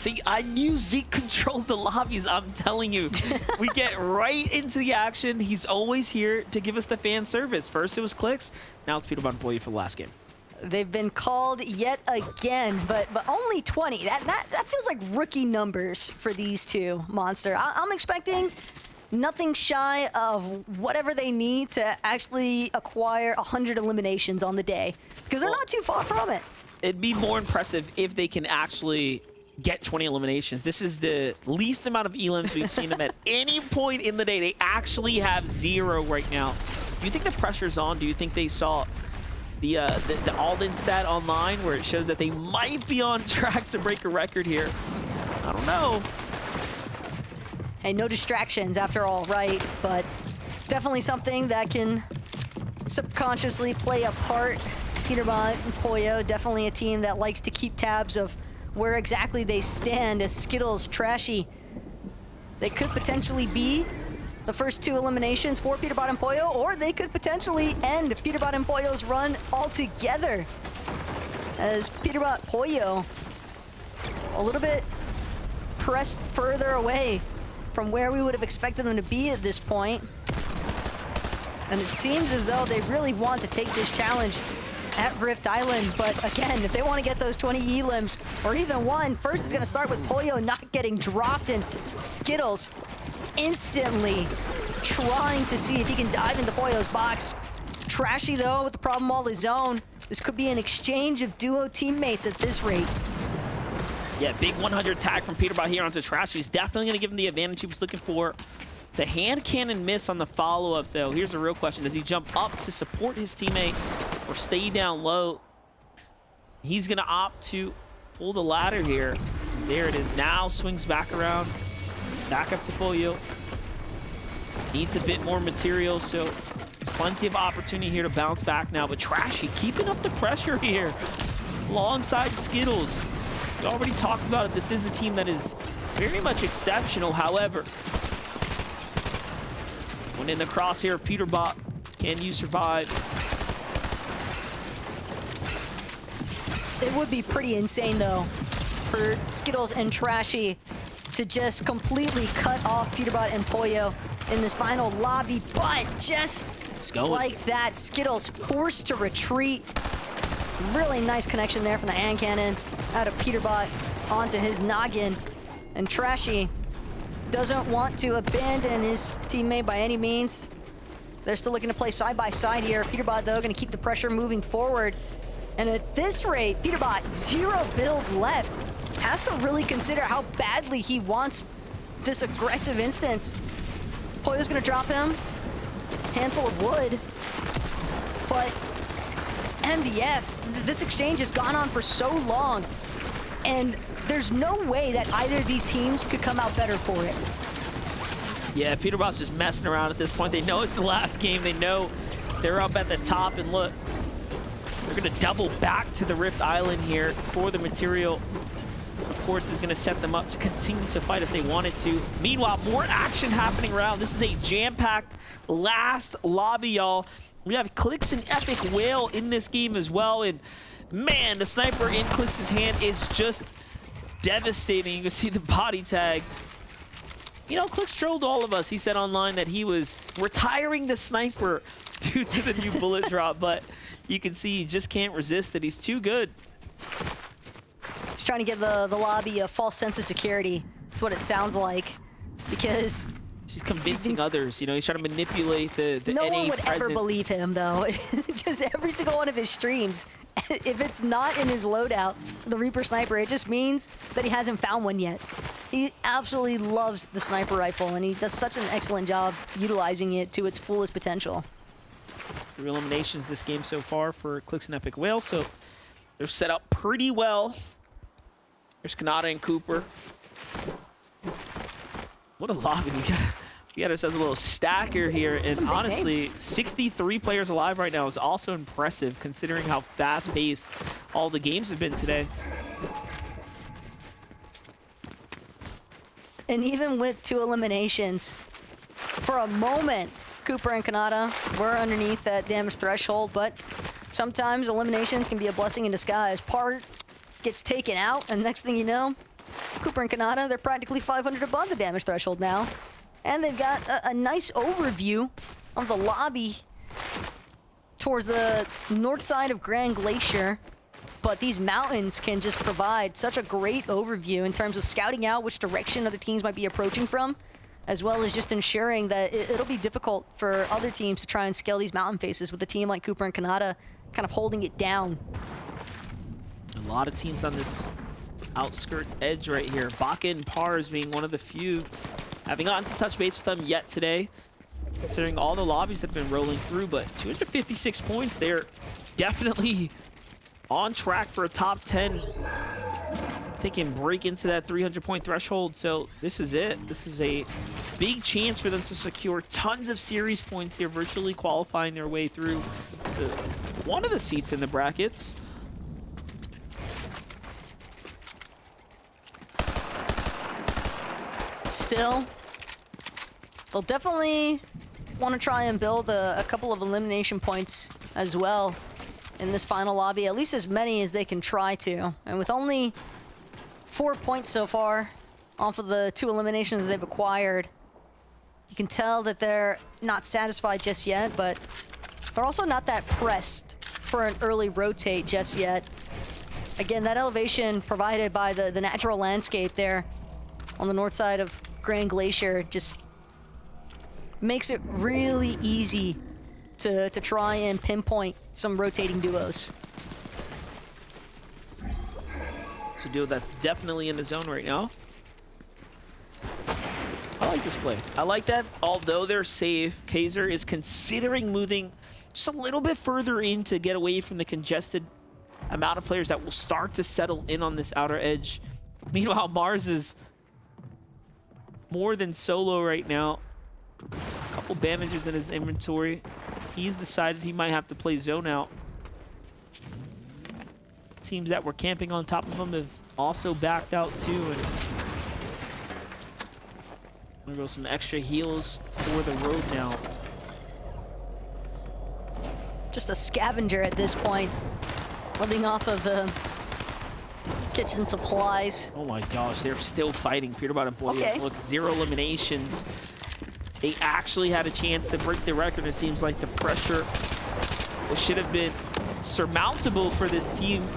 See, I knew Zeke controlled the lobbies. I'm telling you. We get right into the action. He's always here to give us the fan service. First it was Clicks, now it's Peter Boy for the last game. They've been called yet again, but only 20. That feels like rookie numbers for these two, Monster. I'm expecting nothing shy of whatever they need to actually acquire 100 eliminations on the day, because they're not too far from it. It'd be more impressive if they can actually get 20 eliminations. This is the least amount of elims we've seen them at any point in the day. They actually have 0 right now. Do you think the pressure's on? Do you think they saw the Alden stat online where it shows that they might be on track to break a record here? I don't know. Hey, no distractions after all, right? But definitely something that can subconsciously play a part. Peterbot and Poyo, definitely a team that likes to keep tabs of where exactly they stand as Skittles, Trashy. They could potentially be the first 2 eliminations for Peterbot and Poyo, or they could potentially end Peterbot and Poyo's run altogether. As Peterbot Poyo, a little bit pressed further away from where we would have expected them to be at this point. And it seems as though they really want to take this challenge at Rift Island, but again, if they want to get those 20 elims, or even one, first it's going to start with Poyo not getting dropped, and Skittles instantly trying to see if he can dive into Poyo's box. Trashy, though, with the problem all his own. This could be an exchange of duo teammates at this rate. Yeah, big 100 tag from Peterbot here onto Trashy. He's definitely going to give him the advantage he was looking for. The hand cannon miss on the follow-up, though. Here's the real question. Does he jump up to support his teammate or stay down low? He's going to opt to pull the ladder here. There it is. Now swings back around. Back up to Poyo. Needs a bit more material, so plenty of opportunity here to bounce back now. But Trashy keeping up the pressure here alongside Skittles. We already talked about it. This is a team that is very much exceptional. However, when in the crosshair of Peterbot, can you survive? It would be pretty insane, though, for Skittles and Trashy to just completely cut off Peterbot and Poyo in this final lobby, but just like that, Skittles forced to retreat. Really nice connection there from the hand cannon out of Peterbot onto his noggin, and Trashy doesn't want to abandon his teammate by any means. They're still looking to play side by side here. Peterbot, though, going to keep the pressure moving forward. And at this rate, Peterbot, 0 builds left. Has to really consider how badly he wants this aggressive instance. Poyo's going to drop him. Handful of wood. But MDF, this exchange has gone on for so long. And there's no way that either of these teams could come out better for it. Yeah, Peterbot's just messing around at this point. They know it's the last game. They know they're up at the top, and look, they're going to double back to the Rift Island here for the material. Of course, is going to set them up to continue to fight if they wanted to. Meanwhile, more action happening around. This is a jam-packed last lobby, y'all. We have Clicks and Epic Whale in this game as well, and man, the sniper in Clicks' hand is just devastating. You can see the body tag. You know, Clicks trolled all of us. He said online that he was retiring the sniper due to the new bullet drop, but you can see he just can't resist it. He's too good. He's trying to give the lobby a false sense of security. That's what it sounds like, because she's convincing others. You know, he's trying to manipulate the no NA one would presence. ever believe him, though. Just every single one of his streams, if it's not in his loadout, the Reaper Sniper, it just means that he hasn't found one yet. He absolutely loves the sniper rifle, and he does such an excellent job utilizing it to its fullest potential. 3 eliminations this game so far for Clicks and Epic Whale, so they're set up pretty well. There's Kanata and Cooper. What a lobby. We got ourselves a little stacker here, and honestly, 63 players alive right now is also impressive considering how fast-paced all the games have been today. And even with 2 eliminations, for a moment, Cooper and Kanata were underneath that damage threshold, but sometimes eliminations can be a blessing in disguise. Part gets taken out, and next thing you know, Cooper and Kanata, they're practically 500 above the damage threshold now. And they've got a nice overview of the lobby towards the north side of Grand Glacier. But these mountains can just provide such a great overview in terms of scouting out which direction other teams might be approaching from, as well as just ensuring that it'll be difficult for other teams to try and scale these mountain faces with a team like Cooper and Kanata kind of holding it down. A lot of teams on this outskirts edge right here. Baka and Pars being one of the few. Having gotten to touch base with them yet today, considering all the lobbies that have been rolling through, but 256 points, they're definitely on track for a top 10. They can break into that 300-point threshold, so this is it. This is a big chance for them to secure tons of series points here, virtually qualifying their way through to one of the seats in the brackets. Still, they'll definitely want to try and build a couple of elimination points as well in this final lobby, at least as many as they can try to. And with only 4 points so far off of the 2 eliminations they've acquired, you can tell that they're not satisfied just yet, but they're also not that pressed for an early rotate just yet. Again, that elevation provided by the natural landscape there on the north side of Grand Glacier just makes it really easy to try and pinpoint some rotating duos. It's a duo that's definitely in the zone right now. I like this play. I like that, although they're safe, Kaiser is considering moving just a little bit further in to get away from the congested amount of players that will start to settle in on this outer edge. Meanwhile, Mars is more than solo right now. A couple bandages in his inventory. He's decided he might have to play zone out. Teams that were camping on top of him have also backed out too. And I'm gonna go some extra heals for the road now. Just a scavenger at this point, living off of the kitchen supplies. Oh my gosh, they're still fighting. Peterbot and Boyd with 0 eliminations. They actually had a chance to break the record. It seems like the pressure should have been surmountable for this team.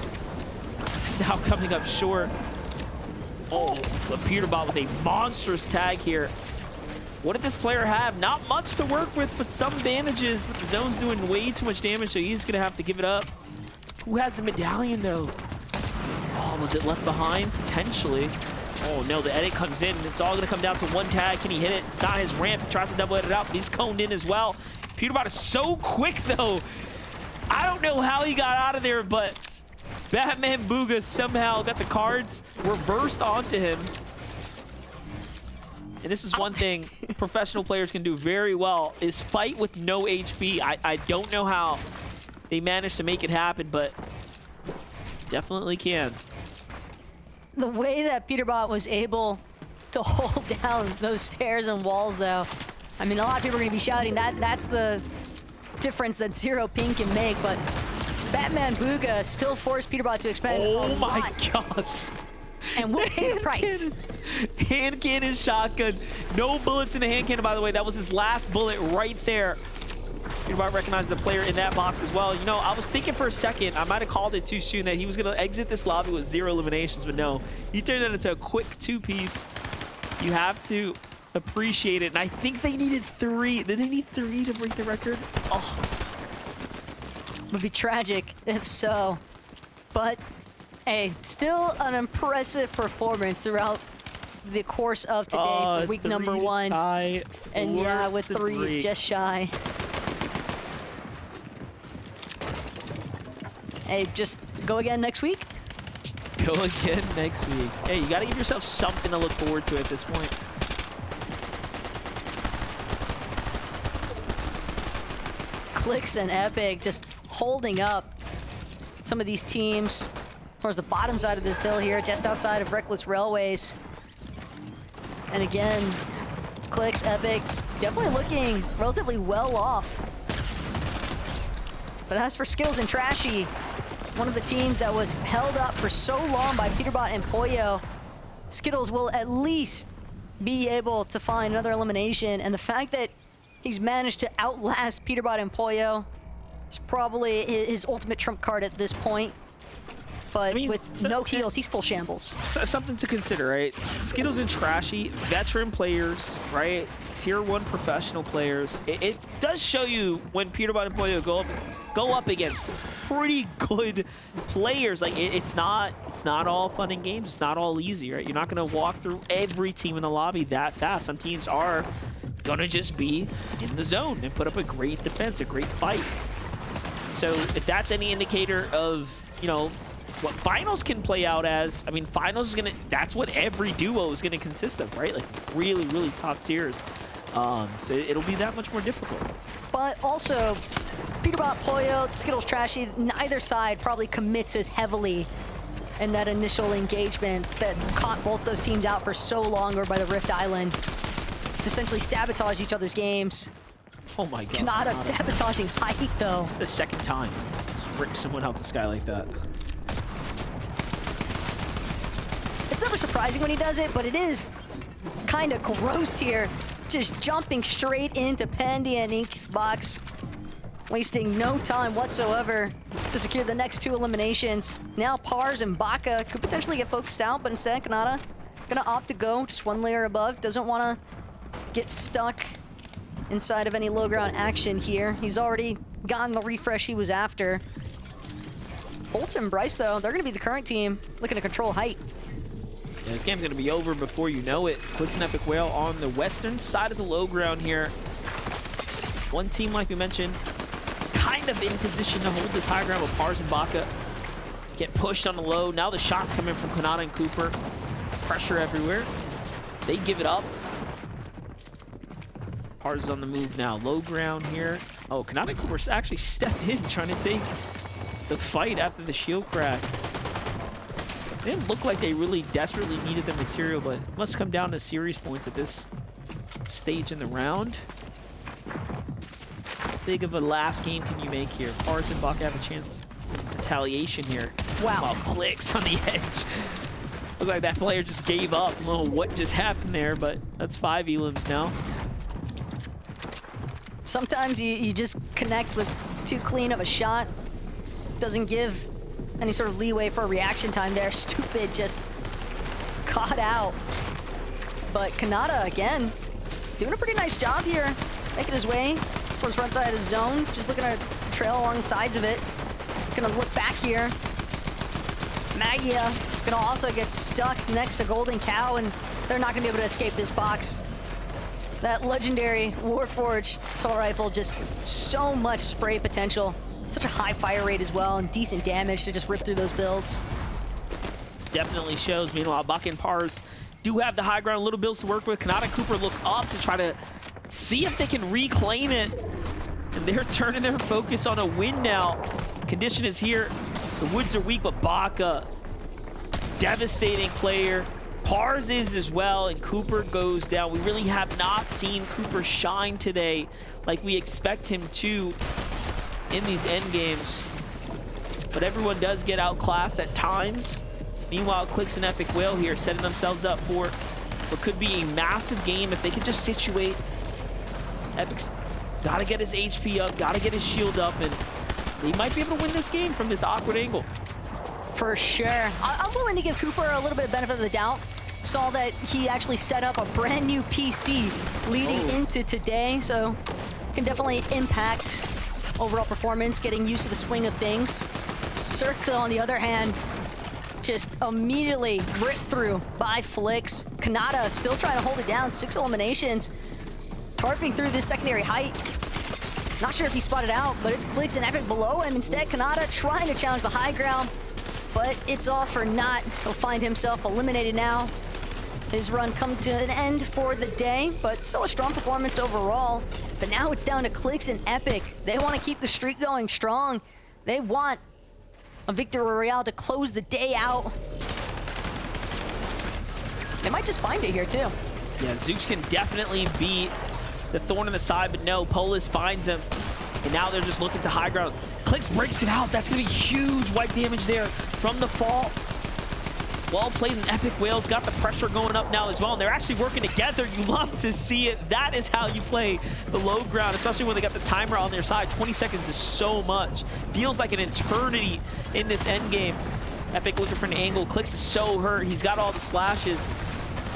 It's now coming up short. Oh, but Peterbot with a monstrous tag here. What did this player have? Not much to work with, but some bandages. But the zone's doing way too much damage, so he's gonna have to give it up. Who has the medallion though? Oh, was it left behind? Potentially. Oh no, the edit comes in. It's all gonna come down to one tag. Can he hit it? It's not his ramp. He tries to double it out, but he's coned in as well. Peterbot is so quick though. I don't know how he got out of there, but Batman Booga somehow got the cards reversed onto him. And this is one thing professional players can do very well, is fight with no HP. I don't know how they managed to make it happen, but definitely can. The way that Peterbot was able to hold down those stairs and walls, though, I mean, a lot of people are going to be shouting that's the difference that Zero Ping can make, but Batman Booga still forced Peterbot to expend Oh my gosh. And we'll pay the price. Hand cannon shotgun. No bullets in the hand cannon, by the way. That was his last bullet right there. Peterbot recognized the player in that box as well. You know, I was thinking for a second, I might have called it too soon, that he was going to exit this lobby with 0 eliminations, but no. He turned it into a quick 2-piece. You have to appreciate it. And I think they needed 3. Did they need 3 to break the record? Oh. It would be tragic if so. But, hey, still an impressive performance throughout the course of today for week number 1. And yeah, with 3 just shy. Hey, just go again next week? Go again next week. Hey, you got to give yourself something to look forward to at this point. Clicks and Epic just holding up some of these teams towards the bottom side of this hill here, just outside of Reckless Railways. And again, Clicks, Epic, definitely looking relatively well off. But as for Skittles and Trashy, one of the teams that was held up for so long by Peterbot and Poyo, Skittles will at least be able to find another elimination, and the fact that he's managed to outlast Peterbot and Pollo is probably his ultimate trump card at this point. But with no heals, he's full shambles. So something to consider, right? Skittles and Trashy, veteran players, right? Tier 1 professional players. It does show you when Peterbot and Pollo go up against pretty good players. Like it's not all fun and games. It's not all easy, right? You're not gonna walk through every team in the lobby that fast. Some teams are gonna just be in the zone and put up a great defense, a great fight. So if that's any indicator of, you know, what finals can play out as, I mean, finals is gonna, that's what every duo is gonna consist of, right? Like really, really top tiers. So it'll be that much more difficult. But also, Peterbot, Pollo, Skittles, Trashy, neither side probably commits as heavily in that initial engagement that caught both those teams out for so long over by the Rift Island. To essentially sabotage each other's games. Oh my god. Kanata sabotaging height though. It's the second time. Just rip someone out the sky like that. It's never surprising when he does it, but it is kind of gross here. Just jumping straight into Pandy and Ink's box. Wasting no time whatsoever to secure the next 2 eliminations. Now Pars and Baka could potentially get focused out, but instead Kanata gonna opt to go just 1 layer above. Doesn't want to get stuck inside of any low ground action here. He's already gotten the refresh he was after. Bolts and Bryce, though, they're going to be the current team looking to control height. Yeah, this game's going to be over before you know it. Quicks and Epic Whale on the western side of the low ground here. One team, like we mentioned, kind of in position to hold this high ground with Pars and Baka. Get pushed on the low. Now the shots come in from Kanata and Cooper. Pressure everywhere. They give it up. Pars is on the move now. Low ground here. Oh, Kanata and Cooper actually stepped in trying to take the fight after the shield crack. It didn't look like they really desperately needed the material, but it must come down to series points at this stage in the round. How big of a last game can you make here? Pars and Baka have a chance. Retaliation here. Wow. While Clicks on the edge. Looked like that player just gave up. I don't know what just happened there, but that's 5 elims now. Sometimes you just connect with too clean of a shot. Doesn't give any sort of leeway for a reaction time there. Stupid just caught out. But Kanata, again, doing a pretty nice job here. Making his way towards front side of his zone. Just looking to trail along the sides of it. Gonna look back here. Magia gonna also get stuck next to Golden Cow, and they're not gonna be able to escape this box. That legendary Warforged assault rifle, just so much spray potential. Such a high fire rate as well, and decent damage to just rip through those builds. Definitely shows. Meanwhile, Baka and Pars do have the high ground, little builds to work with. Kanata and Cooper look up to try to see if they can reclaim it. And they're turning their focus on a win now. Condition is here. The woods are weak, but Baka, devastating player. Pars is as well, and Cooper goes down. We really have not seen Cooper shine today like we expect him to in these end games. But everyone does get outclassed at times. Meanwhile, Clicks and Epic Whale here setting themselves up for what could be a massive game if they could just situate. Epic's got to get his HP up, got to get his shield up, and they might be able to win this game from this awkward angle. For sure. I'm willing to give Cooper a little bit of benefit of the doubt. Saw that he actually set up a brand new PC leading into today, so can definitely impact overall performance, getting used to the swing of things. Cirque, on the other hand, just immediately ripped through by Flix. Kanata still trying to hold it down, 6 eliminations. Tarping through this secondary height. Not sure if he spotted out, but it's Clicks and Epic below him. Instead, Kanata trying to challenge the high ground, but it's all for naught. He'll find himself eliminated now. His run come to an end for the day, but still a strong performance overall. But now it's down to Clicks and Epic. They want to keep the streak going strong. They want a victory royale to close the day out. They might just find it here too. Yeah, Zooks can definitely be the thorn in the side, but no, Polis finds him. And now they're just looking to high ground. Clicks breaks it out. That's going to be huge white damage there from the fall. Well played, and Epic Whales got the pressure going up now as well, and they're actually working together. You love to see it. That is how you play the low ground, especially when they got the timer on their side. 20 seconds is so much. Feels like an eternity in this end game. Epic looking for an angle. Clix is so hurt. He's got all the splashes.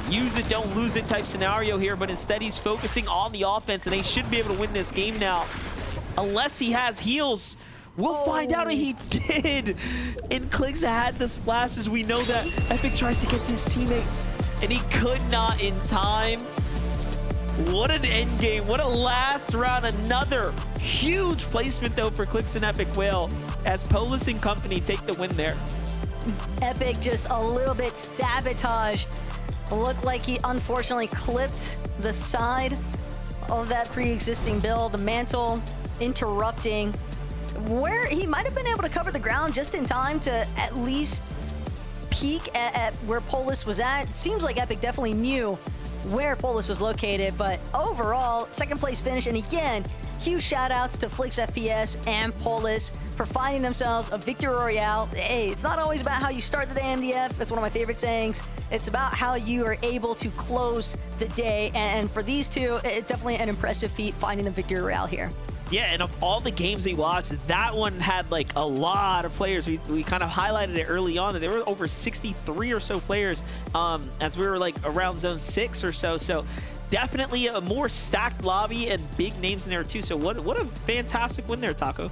Use it, don't lose it type scenario here, but instead he's focusing on the offense, and they should be able to win this game now. Unless he has heals. We'll find out if he did. And Clix had the splashes. We know that. Epic tries to get to his teammate, and he could not in time. What an end game. What a last round. Another huge placement, though, for Clix and Epic Whale as Polis and company take the win there. Epic just a little bit sabotaged. Looked like he unfortunately clipped the side of that pre-existing build. The mantle interrupting, where he might have been able to cover the ground just in time to at least peek at where Polis was at. It seems like Epic definitely knew where Polis was located, but overall, second place finish. And again, huge shout outs to Flixfps and Polis for finding themselves a victory royale. Hey, it's not always about how you start the day, MDF. That's one of my favorite sayings. It's about how you are able to close the day. And for these two, it's definitely an impressive feat finding the victory royale here. Yeah, and of all the games we watched, that one had like a lot of players. We kind of highlighted it early on that there were over 63 or so players as we were like around zone 6 or so. So definitely a more stacked lobby and big names in there too. So what a fantastic win there, Taco.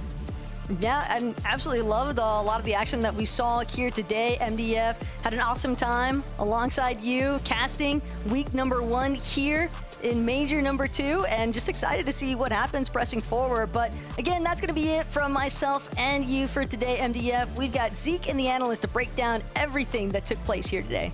Yeah, and absolutely loved a lot of the action that we saw here today. MDF had an awesome time alongside you, casting week number 1 here in major number 2, and just excited to see what happens pressing forward. But again, that's going to be it from myself and you for today, MDF. We've got Zeke and the analyst to break down everything that took place here today.